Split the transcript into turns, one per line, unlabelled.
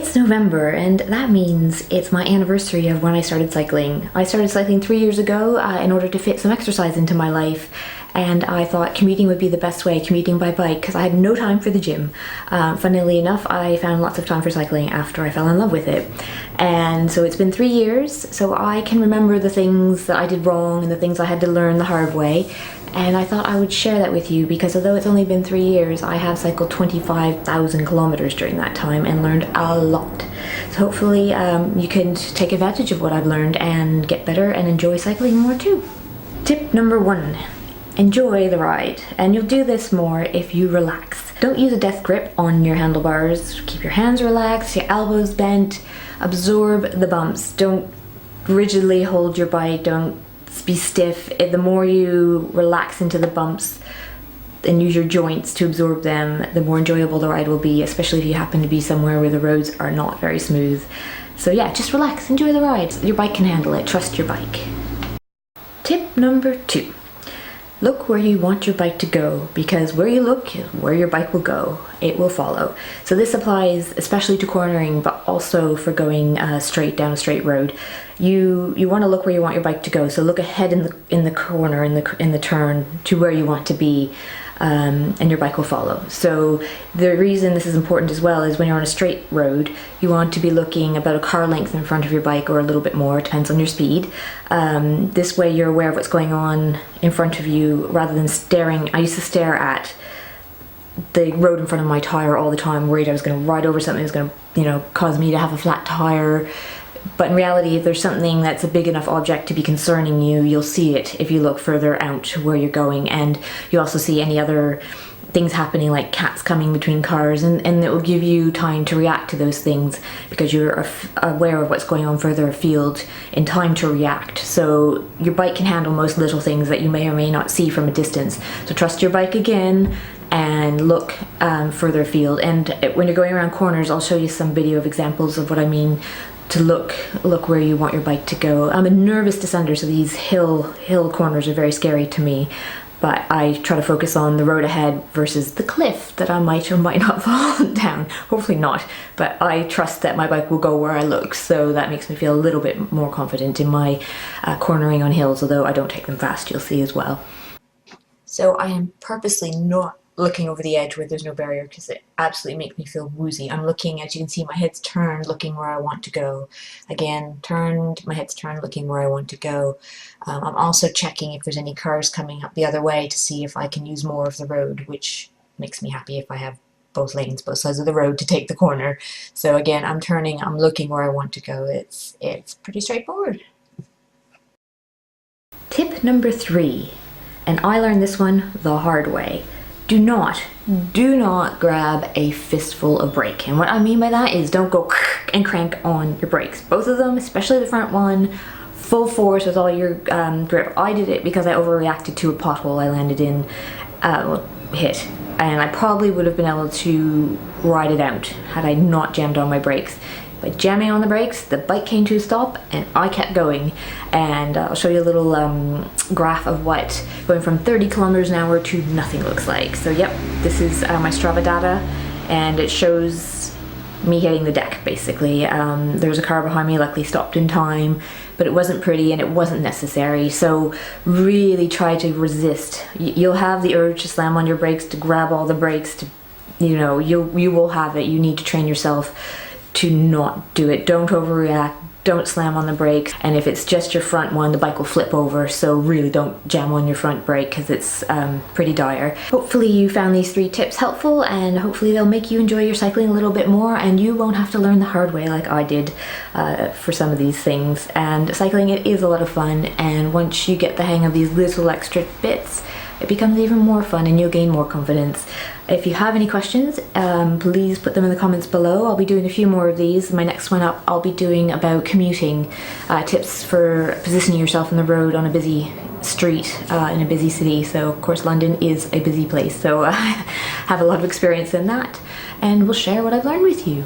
It's November, and that means it's my anniversary of when I started cycling. I started cycling 3 years ago in order to fit some exercise into my life, and I thought commuting would be the best way, commuting by bike, because I had no time for the gym. Funnily enough, I found lots of time for cycling after I fell in love with it. And so it's been 3 years, so I can remember the things that I did wrong and the things I had to learn the hard way. And I thought I would share that with you because although it's only been 3 years, I have cycled 25,000 kilometers during that time and learned a lot. So hopefully you can take advantage of what I've learned and get better and enjoy cycling more too. Tip number 1. Enjoy the ride, and you'll do this more if you relax. Don't use a death grip on your handlebars. Keep your hands relaxed, your elbows bent, absorb the bumps. Don't rigidly hold your bike, don't be stiff. The more you relax into the bumps and use your joints to absorb them, the more enjoyable the ride will be, especially if you happen to be somewhere where the roads are not very smooth. So yeah, just relax, enjoy the ride. Your bike can handle it, trust your bike. Tip number 2. Look where you want your bike to go, because where you look, where your bike will go, it will follow. So this applies especially to cornering, but also for going straight down a straight road. You want to look where you want your bike to go. So look ahead in the corner, in the turn, to where you want to be, and your bike will follow. So the reason this is important as well is when you're on a straight road, you want to be looking about a car length in front of your bike, or a little bit more, it depends on your speed. This way you're aware of what's going on in front of you rather than staring. I used to stare at the road in front of my tire all the time, worried I was going to ride over something that was going to, cause me to have a flat tire. But in reality, if there's something that's a big enough object to be concerning you, you'll see it if you look further out where you're going, and you also see any other things happening, like cats coming between cars, and it will give you time to react to those things because you're aware of what's going on further afield in time to react. So your bike can handle most little things that you may or may not see from a distance. So trust your bike again and look further afield. And when you're going around corners, I'll show you some video of examples of what I mean to look where you want your bike to go. I'm a nervous descender, so these hill corners are very scary to me, but I try to focus on the road ahead versus the cliff that I might or might not fall down. Hopefully not, but I trust that my bike will go where I look, so that makes me feel a little bit more confident in my cornering on hills, although I don't take them fast, you'll see as well. So I am purposely not looking over the edge where there's no barrier because it absolutely makes me feel woozy. I'm looking, as you can see, my head's turned, looking where I want to go. Again, turned, my head's turned, looking where I want to go. I'm also checking if there's any cars coming up the other way to see if I can use more of the road, which makes me happy if I have both lanes, both sides of the road to take the corner. So again, I'm turning, I'm looking where I want to go. It's pretty straightforward. Tip number 3, and I learned this one the hard way. Do not grab a fistful of brake. And what I mean by that is don't go and crank on your brakes. Both of them, especially the front one, full force with all your grip. I did it because I overreacted to a pothole I landed in, hit. And I probably would have been able to ride it out had I not jammed on my brakes. By jamming on the brakes, the bike came to a stop and I kept going. And I'll show you a little graph of what going from 30 kilometers an hour to nothing looks like. So yep, this is my Strava data, and it shows me hitting the deck basically. There's a car behind me, luckily stopped in time, but it wasn't pretty and it wasn't necessary. So really try to resist. You'll have the urge to slam on your brakes, to grab all the brakes, to, you will have it. You need to train yourself to not do it. Don't overreact, don't slam on the brakes, and if it's just your front one, the bike will flip over, so really don't jam on your front brake because it's pretty dire. Hopefully you found these 3 tips helpful, and hopefully they'll make you enjoy your cycling a little bit more, and you won't have to learn the hard way like I did for some of these things. And cycling, it is a lot of fun, and once you get the hang of these little extra bits, it becomes even more fun and you'll gain more confidence. If you have any questions, please put them in the comments below. I'll be doing a few more of these. My next one up, I'll be doing about commuting, tips for positioning yourself on the road on a busy street in a busy city. So of course London is a busy place, so I have a lot of experience in that, and we'll share what I've learned with you.